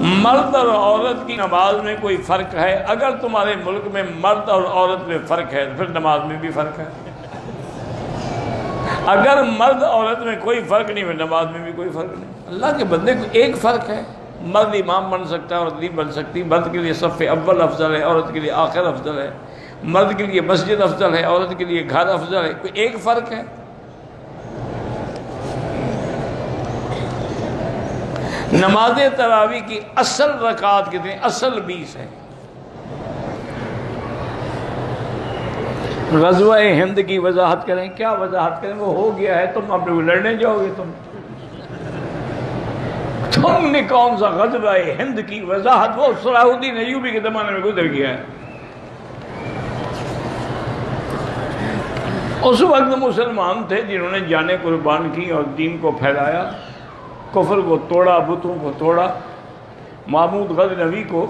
مرد اور عورت کی نماز میں کوئی فرق ہے؟ اگر تمہارے ملک میں مرد اور عورت میں فرق ہے تو پھر نماز میں بھی فرق ہے۔ اگر مرد عورت میں کوئی فرق نہیں ہے نماز میں بھی کوئی فرق نہیں۔ اللہ کے بندے کو ایک فرق ہے، مرد امام بن سکتا ہے عورت نہیں بن سکتی، مرد کے لیے صف اول افضل ہے، عورت کے لیے آخر افضل ہے، مرد کے لیے مسجد افضل ہے، عورت کے لیے گھر افضل ہے، کوئی ایک فرق ہے؟ نماز تراویح کی اصل رکعات کتنی؟ اصل 20 ہے۔ غزوہ ہند کی وضاحت کریں، کیا وضاحت کریں؟ وہ ہو گیا ہے، تم اپنے لڑنے جاؤ گے؟ تم نے کون سا غزوہ ہند کی وضاحت؟ وہ صلاح الدین ایوبی کے زمانے میں گزر گیا ہے۔ اس وقت مسلمان تھے جنہوں نے جانیں قربان کی اور دین کو پھیلایا، کفر کو توڑا، بتوں کو توڑا۔ محمود غزنوی کو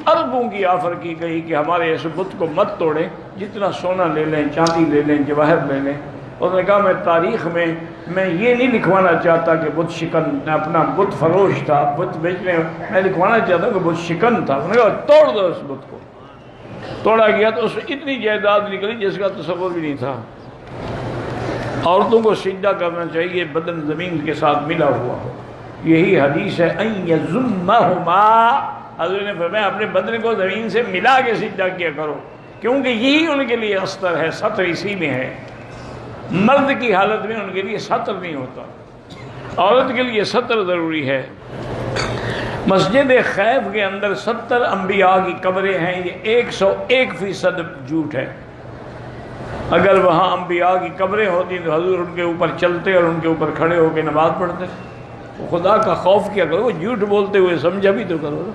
اربوں کی آفر کی گئی کہ ہمارے اس بت کو مت توڑیں، جتنا سونا لے لیں، چاندی لے لیں، جواہر لے لیں۔ اس نے کہا میں تاریخ میں یہ نہیں لکھوانا چاہتا کہ بت شکن، اپنا بت فروش تھا، بت بیچنے، میں لکھوانا چاہتا ہوں کہ بت شکن تھا۔ انہوں نے کہا توڑ دو اس بت کو۔ توڑا گیا تو اس میں اتنی جائیداد نکلی جس کا تصور بھی نہیں تھا۔ عورتوں کو سجدہ کرنا چاہیے بدن زمین کے ساتھ ملا ہوا ہو، یہی حدیث ہے ان یزمہما، حضور نے فرمایا اپنے بدن کو زمین سے ملا کے سجدہ کیا کرو، کیونکہ یہی ان کے لیے استر ہے، ستر اسی میں ہے۔ مرد کی حالت میں ان کے لیے ستر نہیں ہوتا، عورت کے لیے ستر ضروری ہے۔ مسجد خیف کے اندر 70 انبیاء کی قبریں ہیں، یہ 101% جھوٹ ہے۔ اگر وہاں انبیاء کی قبریں ہوتی تو حضور ان کے اوپر چلتے اور ان کے اوپر کھڑے ہو کے نماز پڑھتے۔ خدا کا خوف کیا کرو، جھوٹ بولتے ہوئے سمجھا بھی تو کرو نا۔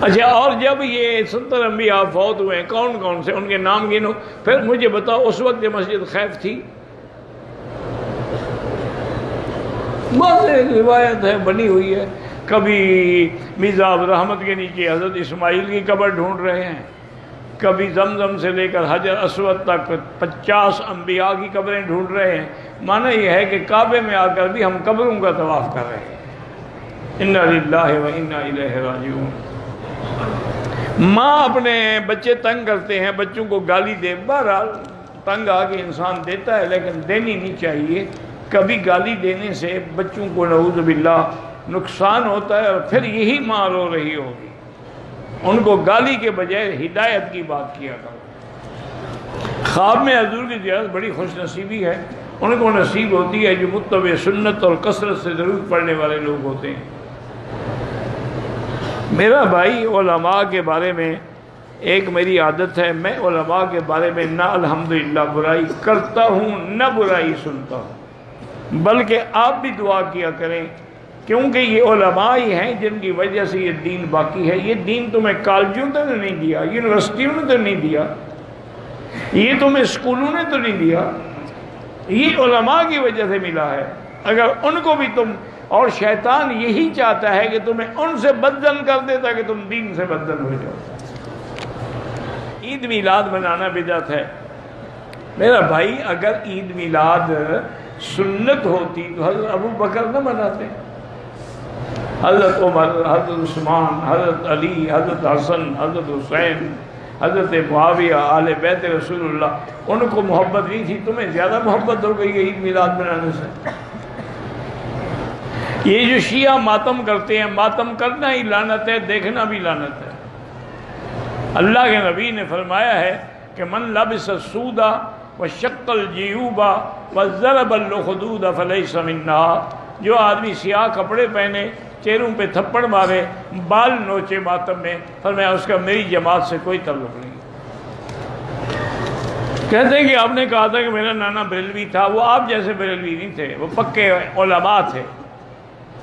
اچھا، اور جب یہ 70 انبیاء فوت ہوئے ہیں، کون کون سے؟ ان کے نام گنو، پھر مجھے بتاؤ اس وقت یہ مسجد خیف تھی؟ بس ایک روایت ہے بنی ہوئی ہے، کبھی میزاب رحمت کے نیچے حضرت اسماعیل کی قبر ڈھونڈ رہے ہیں، کبھی زمزم سے لے کر حجر اسود تک 50 انبیاء کی قبریں ڈھونڈ رہے ہیں۔ معنی یہ ہے کہ کعبے میں آ کر بھی ہم قبروں کا طواف کر رہے ہیں۔ انا للہ و انا الیہ راجعون۔ ماں اپنے بچے تنگ کرتے ہیں، بچوں کو گالی دے، بہرحال تنگ آ کے انسان دیتا ہے لیکن دینی نہیں چاہیے۔ کبھی گالی دینے سے بچوں کو نعوذ باللہ نقصان ہوتا ہے، اور پھر یہی ماں رو رہی ہوگی۔ ان کو گالی کے بجائے ہدایت کی بات کیا کرو۔ خواب میں حضور کی زیارت بڑی خوش نصیبی ہے، ان کو نصیب ہوتی ہے جو متبع سنت اور کثرت سے ضرور پڑھنے والے لوگ ہوتے ہیں۔ میرا بھائی، علماء کے بارے میں ایک میری عادت ہے، میں علماء کے بارے میں نہ الحمدللہ برائی کرتا ہوں نہ برائی سنتا ہوں، بلکہ آپ بھی دعا کیا کریں، کیونکہ یہ علماء ہی ہیں جن کی وجہ سے یہ دین باقی ہے۔ یہ دین تمہیں کالجوں نے تو نہیں دیا، یونیورسٹیوں نے تو نہیں دیا، یہ تمہیں اسکولوں نے تو نہیں دیا، یہ علماء کی وجہ سے ملا ہے۔ اگر ان کو بھی تم، اور شیطان یہی چاہتا ہے کہ تمہیں ان سے بدزن کر دیتا کہ تم دین سے بدزن ہو جاؤ۔ عید میلاد منانا بدعت ہے۔ میرا بھائی، اگر عید میلاد سنت ہوتی تو حضرت ابو بکر نہ مناتے؟ حضرت عمر، حضرت عثمان، حضرت علی، حضرت حسن، حضرت حسین، حضرت معاویہ، آل بیت رسول اللہ، ان کو محبت نہیں تھی؟ تمہیں زیادہ محبت ہو گئی ہے عید میلاد منانے سے۔ یہ جو شیعہ ماتم کرتے ہیں، ماتم کرنا ہی لعنت ہے، دیکھنا بھی لعنت ہے۔ اللہ کے نبی نے فرمایا ہے کہ من لبس السود وشق الجیوب وضرب الخدود فلیس منا، جو آدمی سیاہ کپڑے پہنے، چہروں پہ تھپڑ مارے، بال نوچے ماتم میں، فرمایا اس کا میری جماعت سے کوئی تعلق نہیں۔ کہتے ہیں کہ آپ نے کہا تھا کہ میرا نانا بریلوی تھا، وہ آپ جیسے بریلوی نہیں تھے، وہ پکے علماء تھے،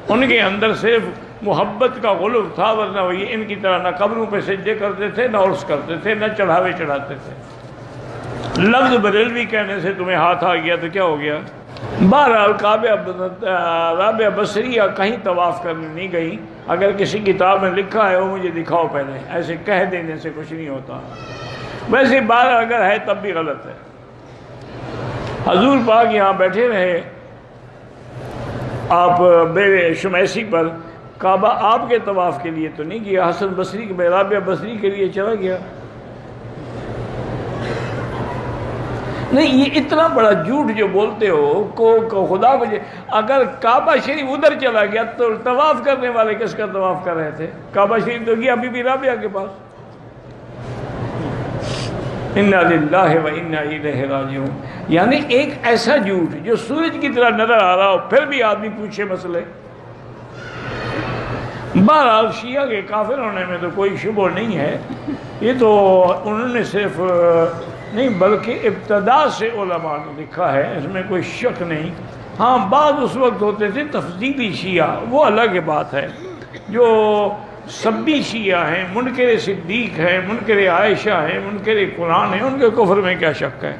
ان کے اندر صرف محبت کا غلو تھا، ورنہ وہ ان کی طرح نہ قبروں پہ سجدے کرتے تھے، نہ عرس کرتے تھے، نہ چڑھاوے چڑھاتے تھے۔ لفظ بریلوی کہنے سے تمہیں ہاتھ آ گیا تو کیا ہو گیا؟ بہرحال رابعہ بصریہ کہیں طواف کرنے نہیں گئی۔ اگر کسی کتاب میں لکھا ہے وہ مجھے دکھاؤ پہلے، ایسے کہہ دینے سے کچھ نہیں ہوتا۔ ویسے بات اگر ہے تب بھی غلط ہے۔ حضور پاک یہاں بیٹھے رہے، آپ بے شمیسی پر کعبہ آپ کے طواف کے لیے تو نہیں گیا، حسن بصری کے رابعہ بصری کے لیے چلا گیا۔ نہیں، یہ اتنا بڑا جھوٹ جو بولتے ہو کو خدا کو اگر کعبہ شریف ادھر چلا گیا تو طواف کرنے والے کس کا طواف کر رہے تھے؟ کعبہ شریف تو گیا بی بی رابعہ کے پاس۔ انا للہ و انا الیہ راجعون، یعنی ایک ایسا جھوٹ جو سورج کی طرح نظر آ رہا ہو پھر بھی آدمی پوچھے مسئلے۔ بہرحال شیعہ کے کافر ہونے میں تو کوئی شبہ نہیں ہے، یہ تو انہوں نے صرف نہیں بلکہ ابتدا سے علماء نے لکھا ہے، اس میں کوئی شک نہیں۔ ہاں بعض اس وقت ہوتے تھے تفضیلی شیعہ، وہ الگ بات ہے۔ جو سبی شیعہ ہیں، منکر صدیق ہیں، منکر عائشہ ہیں، منکر قرآن ہیں، ان کے کفر میں کیا شک ہے؟